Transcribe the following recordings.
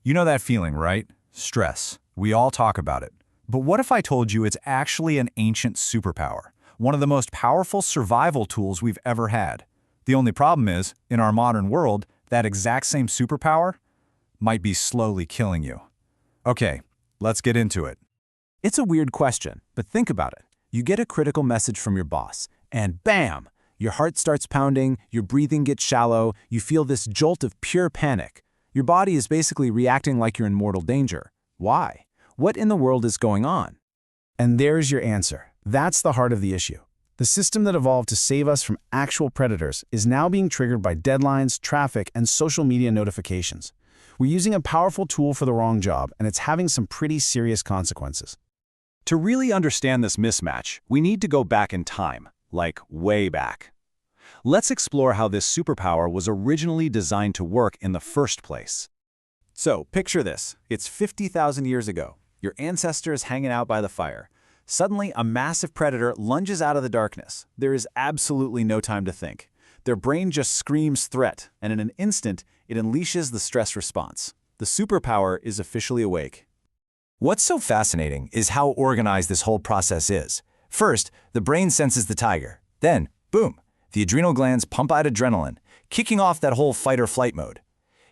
You know that feeling, right? Stress. We all talk about it. But what if I told you it's actually an ancient superpower? One of the most powerful survival tools we've ever had. The only problem is, in our modern world, that exact same superpower might be slowly killing you. Okay, let's get into it. It's a weird question, but think about it. You get a critical message from your boss, and bam! Your heart starts pounding, your breathing gets shallow, you feel this jolt of pure panic. Your body is basically reacting like you're in mortal danger. Why? What in the world is going on? And there's your answer. That's the heart of the issue. The system that evolved to save us from actual predators is now being triggered by deadlines, traffic, and social media notifications. We're using a powerful tool for the wrong job, and it's having some pretty serious consequences. To really understand this mismatch, we need to go back in time, like way back. Let's explore how this superpower was originally designed to work in the first place. So, picture this. It's 50,000 years ago. Your ancestors hanging out by the fire. Suddenly, a massive predator lunges out of the darkness. There is absolutely no time to think. Their brain just screams threat, and in an instant, it unleashes the stress response. The superpower is officially awake. What's so fascinating is how organized this whole process is. First, the brain senses the tiger. Then, boom, the adrenal glands pump out adrenaline, kicking off that whole fight-or-flight mode.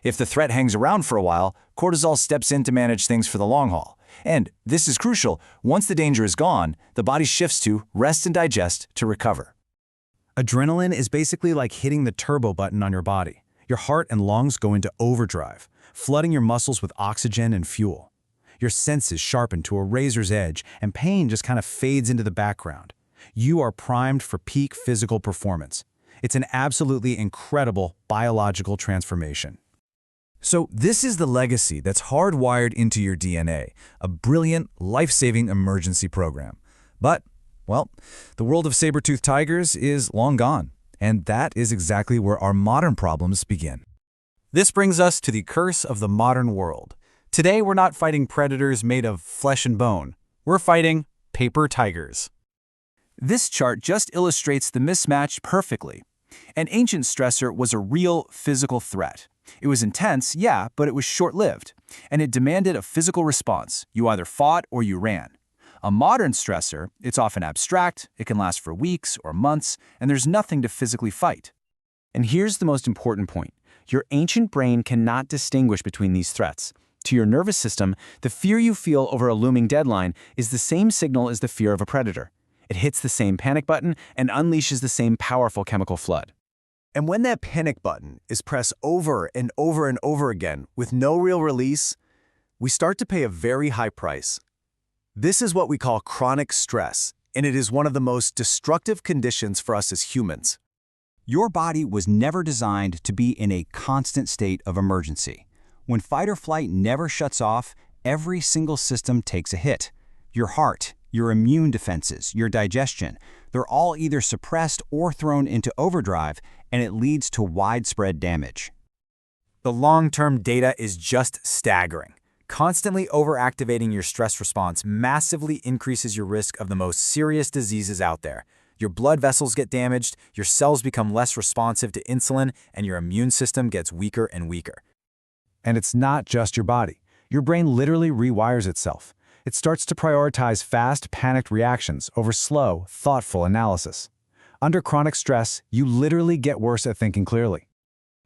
If the threat hangs around for a while, cortisol steps in to manage things for the long haul. And, this is crucial, once the danger is gone, the body shifts to rest and digest to recover. Adrenaline is basically like hitting the turbo button on your body. Your heart and lungs go into overdrive, flooding your muscles with oxygen and fuel. Your senses sharpen to a razor's edge, and pain just kind of fades into the background. You are primed for peak physical performance. It's an absolutely incredible biological transformation. So this is the legacy that's hardwired into your DNA, a brilliant, life-saving emergency program. But, well, the world of saber-toothed tigers is long gone, and that is exactly where our modern problems begin. This brings us to the curse of the modern world. Today, we're not fighting predators made of flesh and bone. We're fighting paper tigers. This chart just illustrates the mismatch perfectly. An ancient stressor was a real physical threat. It was intense, yeah, but it was short-lived, and it demanded a physical response. You either fought or you ran. A modern stressor, it's often abstract, it can last for weeks or months, and there's nothing to physically fight. And here's the most important point. Your ancient brain cannot distinguish between these threats. To your nervous system, the fear you feel over a looming deadline is the same signal as the fear of a predator. It hits the same panic button and unleashes the same powerful chemical flood. And when that panic button is pressed over and over and over again with no real release, we start to pay a very high price. This is what we call chronic stress, and it is one of the most destructive conditions for us as humans. Your body was never designed to be in a constant state of emergency. When fight or flight never shuts off, every single system takes a hit. Your heart, your immune defenses, your digestion, they're all either suppressed or thrown into overdrive, and it leads to widespread damage. The long-term data is just staggering. Constantly overactivating your stress response massively increases your risk of the most serious diseases out there. Your blood vessels get damaged, your cells become less responsive to insulin, and your immune system gets weaker and weaker. And it's not just your body. Your brain literally rewires itself. It starts to prioritize fast, panicked reactions over slow, thoughtful analysis. Under chronic stress, you literally get worse at thinking clearly.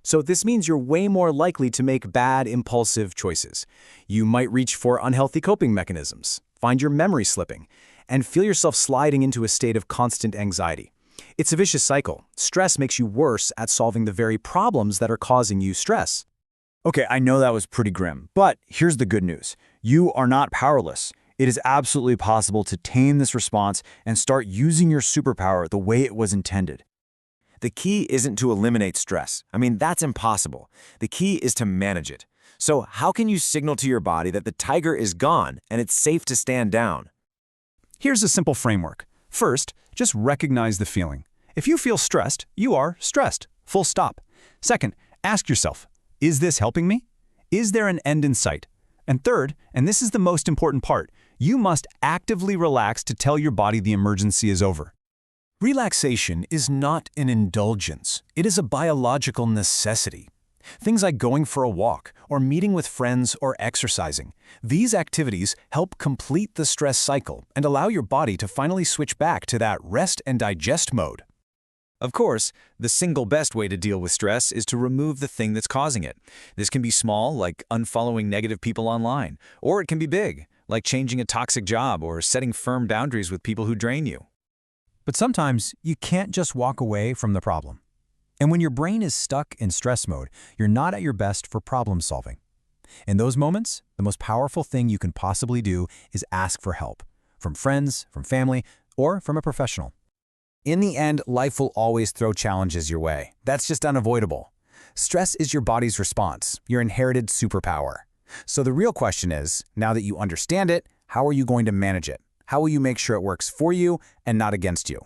So this means you're way more likely to make bad, impulsive choices. You might reach for unhealthy coping mechanisms, find your memory slipping, and feel yourself sliding into a state of constant anxiety. It's a vicious cycle. Stress makes you worse at solving the very problems that are causing you stress. Okay, I know that was pretty grim, but here's the good news. You are not powerless. It is absolutely possible to tame this response and start using your superpower the way it was intended. The key isn't to eliminate stress. I mean, that's impossible. The key is to manage it. So how can you signal to your body that the tiger is gone and it's safe to stand down? Here's a simple framework. First, just recognize the feeling. If you feel stressed, you are stressed. Full stop. Second, ask yourself, is this helping me? Is there an end in sight? And third, and this is the most important part, you must actively relax to tell your body the emergency is over. Relaxation is not an indulgence. It is a biological necessity. Things like going for a walk, or meeting with friends, or exercising. These activities help complete the stress cycle and allow your body to finally switch back to that rest and digest mode. Of course, the single best way to deal with stress is to remove the thing that's causing it. This can be small, like unfollowing negative people online, or it can be big, like changing a toxic job or setting firm boundaries with people who drain you. But sometimes you can't just walk away from the problem. And when your brain is stuck in stress mode, you're not at your best for problem solving. In those moments, the most powerful thing you can possibly do is ask for help, from friends, from family, or from a professional. In the end, life will always throw challenges your way. That's just unavoidable. Stress is your body's response, your inherited superpower. So the real question is, now that you understand it, how are you going to manage it? How will you make sure it works for you and not against you?